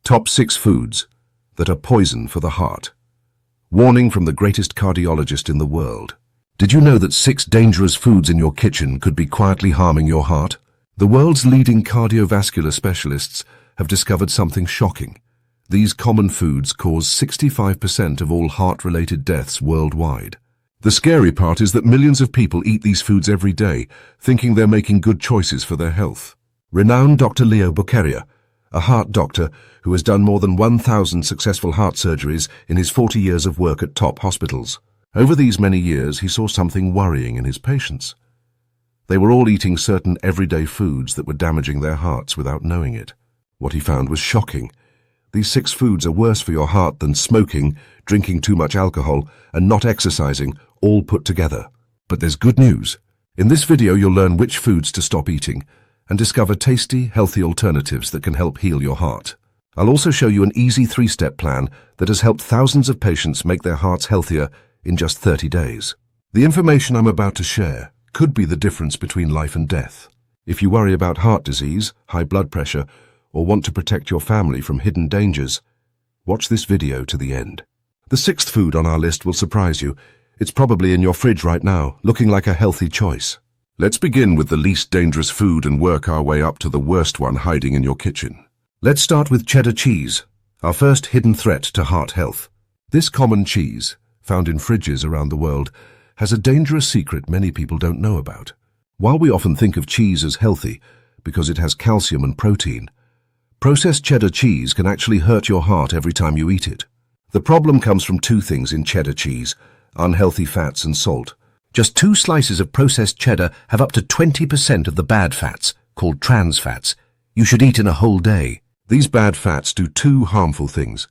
Top 6 foods that are poison for the heart. Warning from the greatest cardiologist in the world. Did you know that 6 dangerous foods in your kitchen could be quietly harming your heart? The world's leading cardiovascular specialists have discovered something shocking. These common foods cause 65% of all heart-related deaths worldwide. The scary part is that millions of people eat these foods every day, thinking they're making good choices for their health. Renowned Dr. Leo Buccheria, a heart doctor who has done more than 1,000 successful heart surgeries in his 40 years of work at top hospitals. Over these many years, he saw something worrying in his patients. They were all eating certain everyday foods that were damaging their hearts without knowing it. What he found was shocking. These 6 foods are worse for your heart than smoking, drinking too much alcohol, and not exercising, all put together. But there's good news. In this video, you'll learn which foods to stop eating and discover tasty, healthy alternatives that can help heal your heart. I'll also show you an easy 3-step plan that has helped thousands of patients make their hearts healthier in just 30 days. The information I'm about to share could be the difference between life and death. If you worry about heart disease, high blood pressure, or want to protect your family from hidden dangers, watch this video to the end. The 6th food on our list will surprise you. It's probably in your fridge right now, looking like a healthy choice. Let's begin with the least dangerous food and work our way up to the worst one hiding in your kitchen. Let's start with cheddar cheese, our first hidden threat to heart health. This common cheese, found in fridges around the world, has a dangerous secret many people don't know about. While we often think of cheese as healthy because it has calcium and protein, processed cheddar cheese can actually hurt your heart every time you eat it. The problem comes from 2 things in cheddar cheese: unhealthy fats and salt. Just 2 slices of processed cheddar have up to 20% of the bad fats, called trans fats, you should eat in a whole day. These bad fats do 2 harmful things.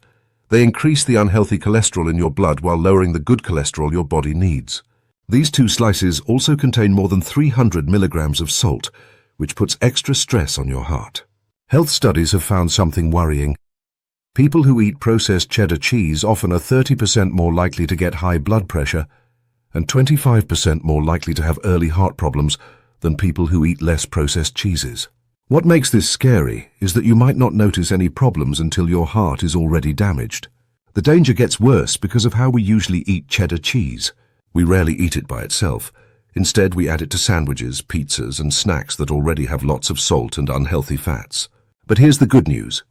They increase the unhealthy cholesterol in your blood while lowering the good cholesterol your body needs. These 2 slices also contain more than 300 milligrams of salt, which puts extra stress on your heart. Health studies have found something worrying. People who eat processed cheddar cheese often are 30% more likely to get high blood pressure and 25% more likely to have early heart problems than people who eat less processed cheeses. What makes this scary is that you might not notice any problems until your heart is already damaged. The danger gets worse because of how we usually eat cheddar cheese. We rarely eat it by itself. Instead, we add it to sandwiches, pizzas, and snacks that already have lots of salt and unhealthy fats. But here's the good news.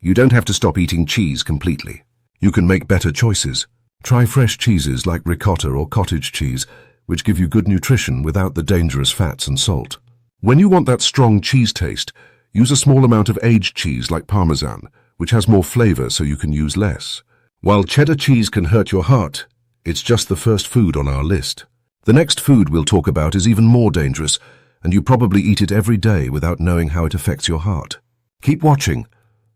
You don't have to stop eating cheese completely. You can make better choices. Try fresh cheeses like ricotta or cottage cheese, which give you good nutrition without the dangerous fats and salt. When you want that strong cheese taste, use a small amount of aged cheese like Parmesan, which has more flavor so you can use less. While cheddar cheese can hurt your heart, it's just the first food on our list. The next food we'll talk about is even more dangerous, and you probably eat it every day without knowing how it affects your heart. Keep watching.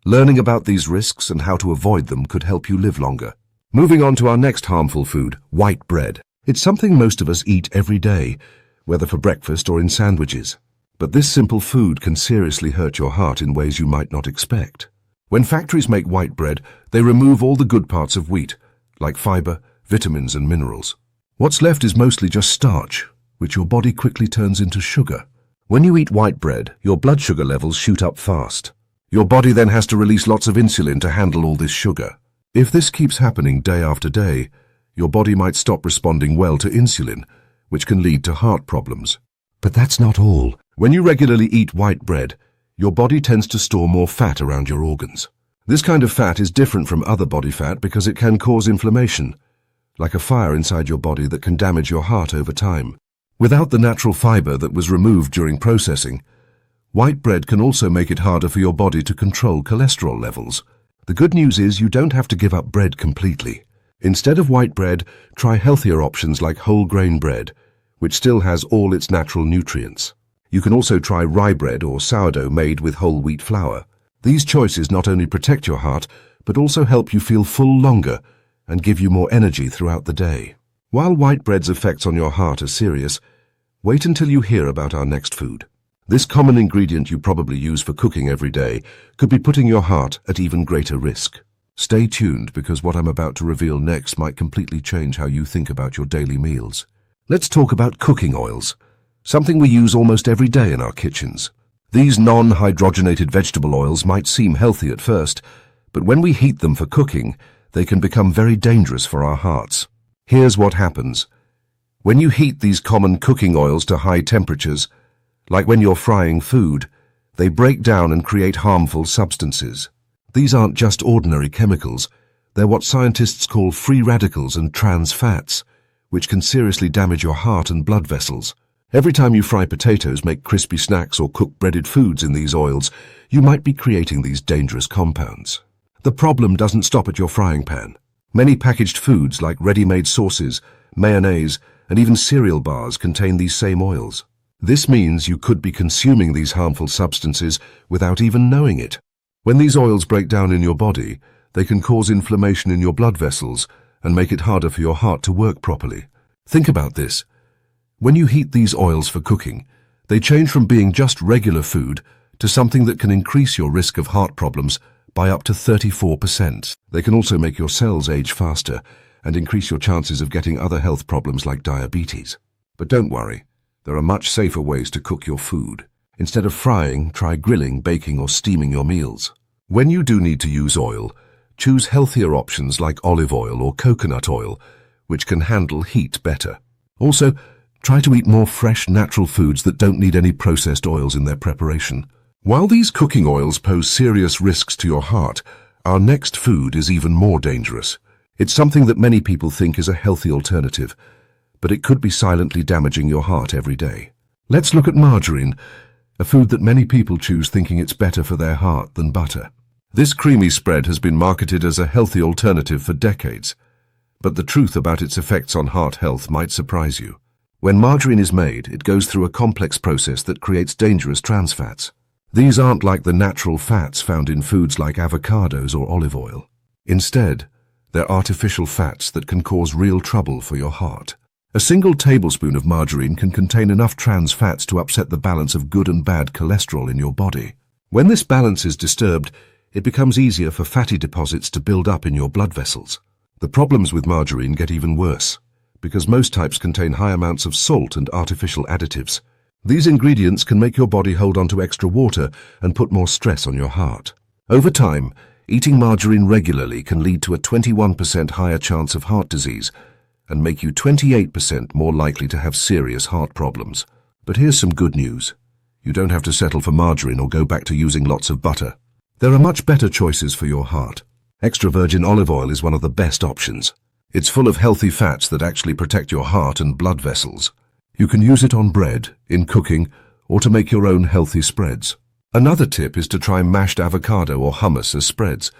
Learning about these risks and how to avoid them could help you live longer. Moving on to our next harmful food, white bread. It's something most of us eat every day, whether for breakfast or in sandwiches. But this simple food can seriously hurt your heart in ways you might not expect. When factories make white bread, they remove all the good parts of wheat, like fiber, vitamins, and minerals. What's left is mostly just starch, which your body quickly turns into sugar. When you eat white bread, your blood sugar levels shoot up fast. Your body then has to release lots of insulin to handle all this sugar. If this keeps happening day after day, your body might stop responding well to insulin, which can lead to heart problems. But that's not all. When you regularly eat white bread, your body tends to store more fat around your organs. This kind of fat is different from other body fat because it can cause inflammation, like a fire inside your body that can damage your heart over time. Without the natural fiber that was removed during processing, white bread can also make it harder for your body to control cholesterol levels. The good news is you don't have to give up bread completely. Instead of white bread, try healthier options like whole grain bread, which still has all its natural nutrients. You can also try rye bread or sourdough made with whole wheat flour. These choices not only protect your heart, but also help you feel full longer and give you more energy throughout the day. While white bread's effects on your heart are serious, wait until you hear about our next food. This common ingredient you probably use for cooking every day could be putting your heart at even greater risk. Stay tuned because what I'm about to reveal next might completely change how you think about your daily meals. Let's talk about cooking oils, something we use almost every day in our kitchens. These non-hydrogenated vegetable oils might seem healthy at first, But when we heat them for cooking, they can become very dangerous for our hearts. Here's what happens. When you heat these common cooking oils to high temperatures, like when you're frying food, they break down and create harmful substances. These aren't just ordinary chemicals. They're what scientists call free radicals and trans fats, which can seriously damage your heart and blood vessels. Every time you fry potatoes, make crispy snacks, or cook breaded foods in these oils, you might be creating these dangerous compounds. The problem doesn't stop at your frying pan. Many packaged foods like ready-made sauces, mayonnaise, and even cereal bars contain these same oils. This means you could be consuming these harmful substances without even knowing it. When these oils break down in your body, they can cause inflammation in your blood vessels and make it harder for your heart to work properly. Think about this. When you heat these oils for cooking, they change from being just regular food to something that can increase your risk of heart problems by up to 34%. They can also make your cells age faster and increase your chances of getting other health problems like diabetes. But don't worry, there are much safer ways to cook your food. Instead of frying, try grilling, baking, or steaming your meals. When you do need to use oil, choose healthier options like olive oil or coconut oil, which can handle heat better. Also, try to eat more fresh, natural foods that don't need any processed oils in their preparation. While these cooking oils pose serious risks to your heart, our next food is even more dangerous. It's something that many people think is a healthy alternative, but it could be silently damaging your heart every day. Let's look at margarine, a food that many people choose thinking it's better for their heart than butter. This creamy spread has been marketed as a healthy alternative for decades, but the truth about its effects on heart health might surprise you. When margarine is made, it goes through a complex process that creates dangerous trans fats. These aren't like the natural fats found in foods like avocados or olive oil. Instead, they're artificial fats that can cause real trouble for your heart. A single tablespoon of margarine can contain enough trans fats to upset the balance of good and bad cholesterol in your body. When this balance is disturbed, it becomes easier for fatty deposits to build up in your blood vessels. The problems with margarine get even worse, because most types contain high amounts of salt and artificial additives. These ingredients can make your body hold on to extra water and put more stress on your heart. Over time, eating margarine regularly can lead to a 21% higher chance of heart disease and make you 28% more likely to have serious heart problems. But here's some good news. You don't have to settle for margarine or go back to using lots of butter. There are much better choices for your heart. Extra virgin olive oil is one of the best options. It's full of healthy fats that actually protect your heart and blood vessels. You can use it on bread, in cooking, or to make your own healthy spreads. Another tip is to try mashed avocado or hummus as spreads.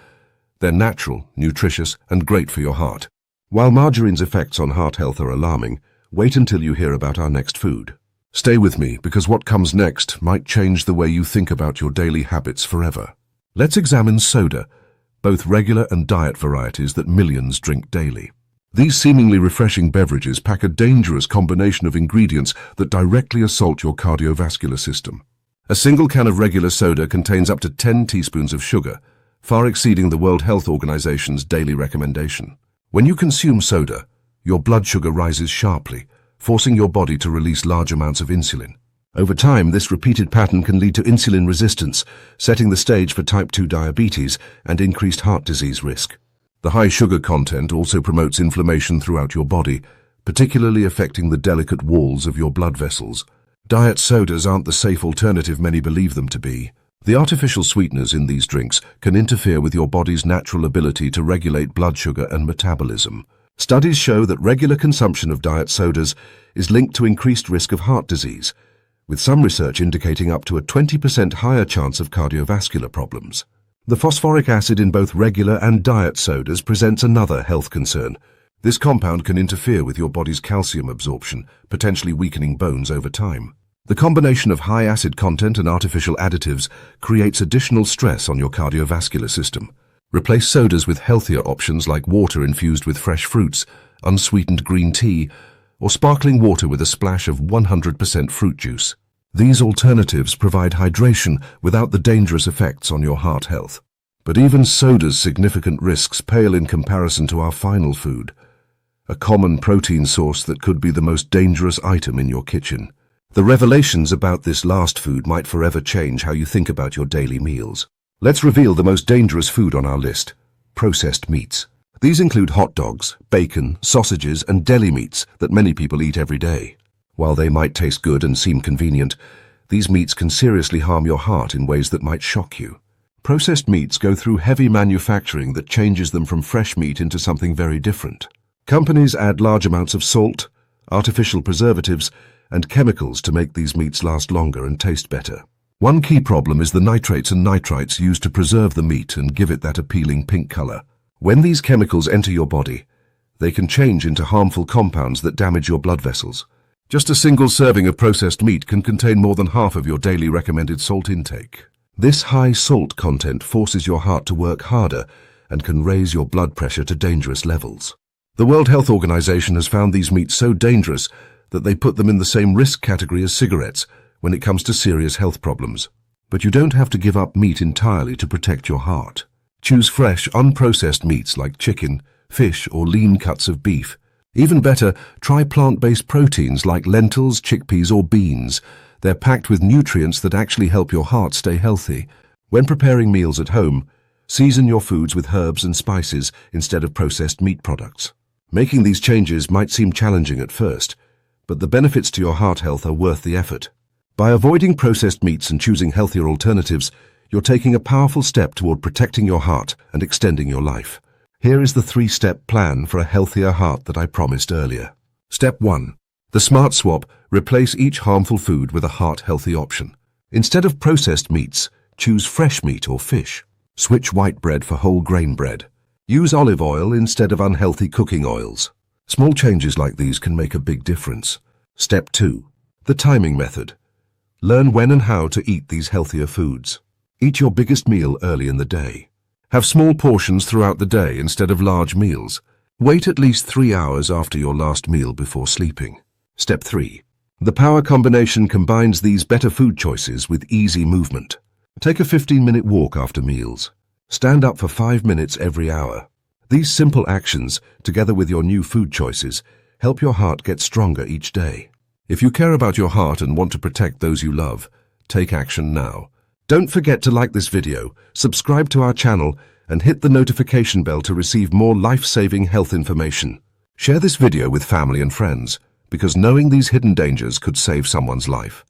They're natural, nutritious, and great for your heart. While margarine's effects on heart health are alarming, wait until you hear about our next food. Stay with me, because what comes next might change the way you think about your daily habits forever. Let's examine soda, both regular and diet varieties that millions drink daily. These seemingly refreshing beverages pack a dangerous combination of ingredients that directly assault your cardiovascular system. A single can of regular soda contains up to 10 teaspoons of sugar, far exceeding the World Health Organization's daily recommendation. When you consume soda, your blood sugar rises sharply, forcing your body to release large amounts of insulin. Over time, this repeated pattern can lead to insulin resistance, setting the stage for type 2 diabetes and increased heart disease risk. The high sugar content also promotes inflammation throughout your body, particularly affecting the delicate walls of your blood vessels. Diet sodas aren't the safe alternative many believe them to be. The artificial sweeteners in these drinks can interfere with your body's natural ability to regulate blood sugar and metabolism. Studies show that regular consumption of diet sodas is linked to increased risk of heart disease, with some research indicating up to a 20% higher chance of cardiovascular problems. The phosphoric acid in both regular and diet sodas presents another health concern. This compound can interfere with your body's calcium absorption, potentially weakening bones over time. The combination of high acid content and artificial additives creates additional stress on your cardiovascular system. Replace sodas with healthier options like water infused with fresh fruits, unsweetened green tea, or sparkling water with a splash of 100% fruit juice. These alternatives provide hydration without the dangerous effects on your heart health. But even soda's significant risks pale in comparison to our final food, a common protein source that could be the most dangerous item in your kitchen. The revelations about this last food might forever change how you think about your daily meals. Let's reveal the most dangerous food on our list: processed meats. These include hot dogs, bacon, sausages, and deli meats that many people eat every day. While they might taste good and seem convenient, these meats can seriously harm your heart in ways that might shock you. Processed meats go through heavy manufacturing that changes them from fresh meat into something very different. Companies add large amounts of salt, artificial preservatives, and chemicals to make these meats last longer and taste better. One key problem is the nitrates and nitrites used to preserve the meat and give it that appealing pink color. When these chemicals enter your body, they can change into harmful compounds that damage your blood vessels. Just a single serving of processed meat can contain more than half of your daily recommended salt intake. This high salt content forces your heart to work harder and can raise your blood pressure to dangerous levels. The World Health Organization has found these meats so dangerous that they put them in the same risk category as cigarettes when it comes to serious health problems. But you don't have to give up meat entirely to protect your heart. Choose fresh, unprocessed meats like chicken, fish, or lean cuts of beef. Even better, try plant-based proteins like lentils, chickpeas, or beans. They're packed with nutrients that actually help your heart stay healthy. When preparing meals at home, season your foods with herbs and spices instead of processed meat products. Making these changes might seem challenging at first, but the benefits to your heart health are worth the effort. By avoiding processed meats and choosing healthier alternatives, you're taking a powerful step toward protecting your heart and extending your life. Here is the 3-step plan for a healthier heart that I promised earlier. Step 1. The Smart Swap: replace each harmful food with a heart-healthy option. Instead of processed meats, choose fresh meat or fish. Switch white bread for whole grain bread. Use olive oil instead of unhealthy cooking oils. Small changes like these can make a big difference. Step 2. The timing method. Learn when and how to eat these healthier foods. Eat your biggest meal early in the day. Have small portions throughout the day instead of large meals. Wait at least 3 hours after your last meal before sleeping. Step 3. The power combination combines these better food choices with easy movement. Take a 15-minute walk after meals. Stand up for 5 minutes every hour. These simple actions, together with your new food choices, help your heart get stronger each day. If you care about your heart and want to protect those you love, take action now. Don't forget to like this video, subscribe to our channel, and hit the notification bell to receive more life-saving health information. Share this video with family and friends, because knowing these hidden dangers could save someone's life.